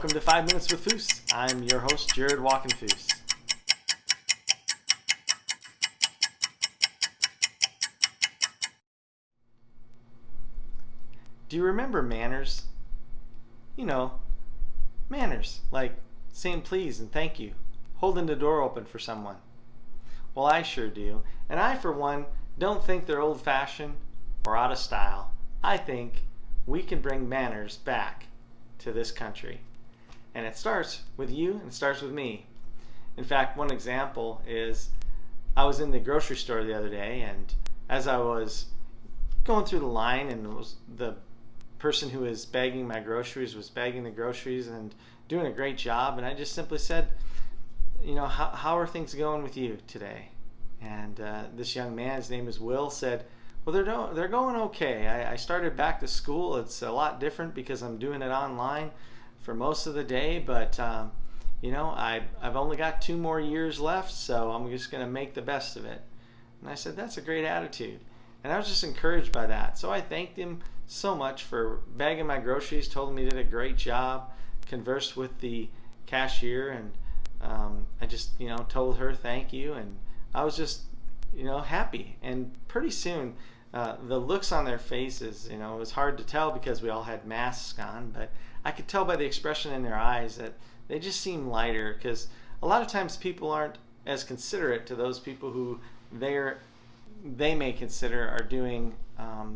Welcome to 5 Minutes with Foose. I'm your host, Jared Walkenfoose. Do you remember manners? You know, manners, like saying please and thank you, holding the door open for someone. Well, I sure do. And I, for one, don't think they're old-fashioned or out of style. I think we can bring manners back to this country. And it starts with you and it starts with me. In fact, one example is I was in the grocery store the other day, and as I was going through the line, and the person who was bagging my groceries was bagging the groceries and doing a great job, and I just simply said, you know, how are things going with you today? And this young man, his name is Will, said, well, they're going okay. I started back to school. It's a lot different because I'm doing it online for most of the day, but you know, I've only got 2 more years left, so I'm just going to make the best of it. And I said, that's a great attitude. And I was just encouraged by that. So I thanked him so much for bagging my groceries, told him he did a great job, conversed with the cashier, and I just, you know, told her thank you, and I was just, you know, happy. And pretty soon, the looks on their faces, you know, it was hard to tell because we all had masks on, but I could tell by the expression in their eyes that they just seemed lighter, because a lot of times people aren't as considerate to those people who they may consider are doing a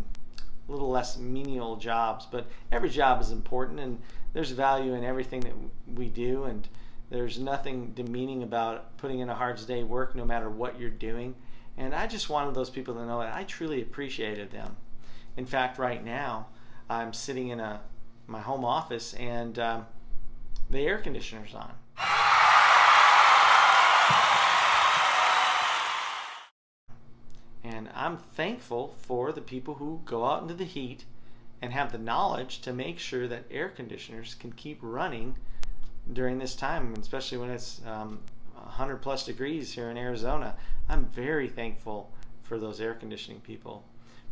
little less menial jobs. But every job is important, and there's value in everything that we do, and there's nothing demeaning about putting in a hard day's work no matter what you're doing. And I just wanted those people to know that I truly appreciated them. In fact, right now I'm sitting in my home office, and the air conditioner's on. And I'm thankful for the people who go out into the heat and have the knowledge to make sure that air conditioners can keep running during this time, especially when it's 100 plus degrees here in Arizona. I'm very thankful for those air conditioning people.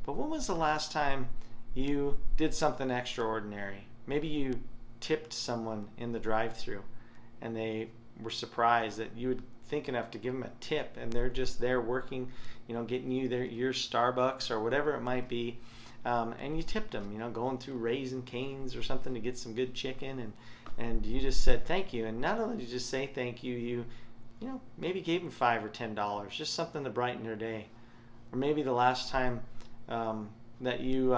But when was the last time you did something extraordinary? Maybe you tipped someone in the drive-thru and they were surprised that you would think enough to give them a tip, and they're just there working, you know, getting you your Starbucks or whatever it might be, and you tipped them, you know, going through Raising Cane's or something to get some good chicken, and you just said thank you. And not only did you just say thank you, you know, maybe gave them $5 or $10, just something to brighten their day. Or maybe the last time that you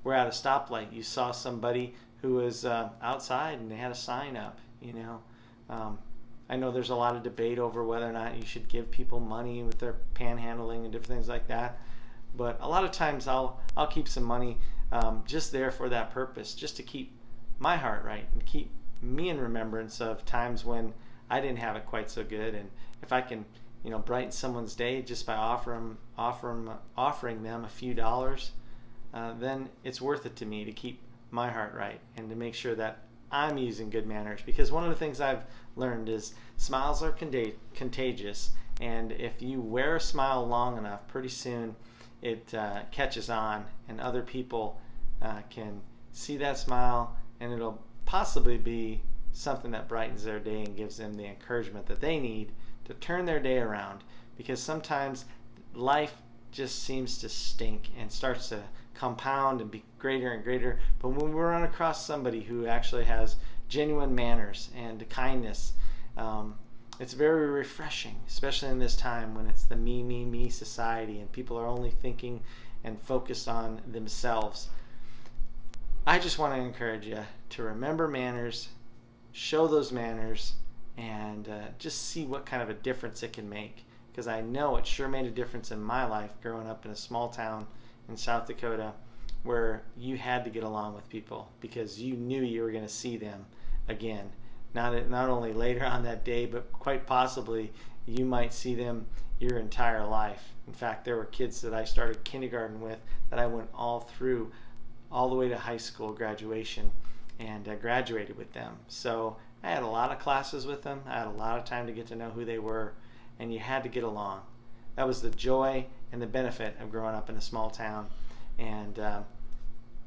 were at a stoplight, you saw somebody who was outside and they had a sign up, you know. I know there's a lot of debate over whether or not you should give people money with their panhandling and different things like that, but a lot of times I'll keep some money just there for that purpose, just to keep my heart right and keep me in remembrance of times when I didn't have it quite so good. And if I can, you know, brighten someone's day just by offering them a few dollars, then it's worth it to me to keep my heart right and to make sure that I'm using good manners. Because one of the things I've learned is smiles are contagious, and if you wear a smile long enough, pretty soon it catches on, and other people can see that smile, and it'll possibly be something that brightens their day and gives them the encouragement that they need to turn their day around. Because sometimes life just seems to stink and starts to compound and be greater and greater, but when we run across somebody who actually has genuine manners and kindness, it's very refreshing, especially in this time when it's the me society and people are only thinking and focused on themselves. I just want to encourage you to remember manners, show those manners, and just see what kind of a difference it can make. Because I know it sure made a difference in my life growing up in a small town in South Dakota, where you had to get along with people because you knew you were going to see them again. Not only later on that day, but quite possibly you might see them your entire life. In fact, there were kids that I started kindergarten with that I went all the way to high school graduation, and graduated with them. So I had a lot of classes with them. I had a lot of time to get to know who they were, and you had to get along. That was the joy and the benefit of growing up in a small town. And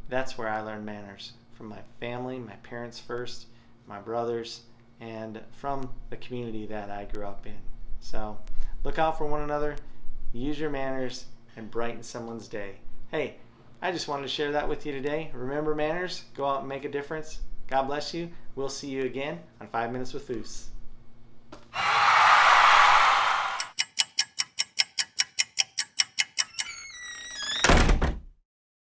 that's where I learned manners, from my family, my parents first, my brothers, and from the community that I grew up in. So look out for one another, use your manners, and brighten someone's day. Hey, I just wanted to share that with you today. Remember manners, go out and make a difference. God bless you. We'll see you again on 5 Minutes with Foos.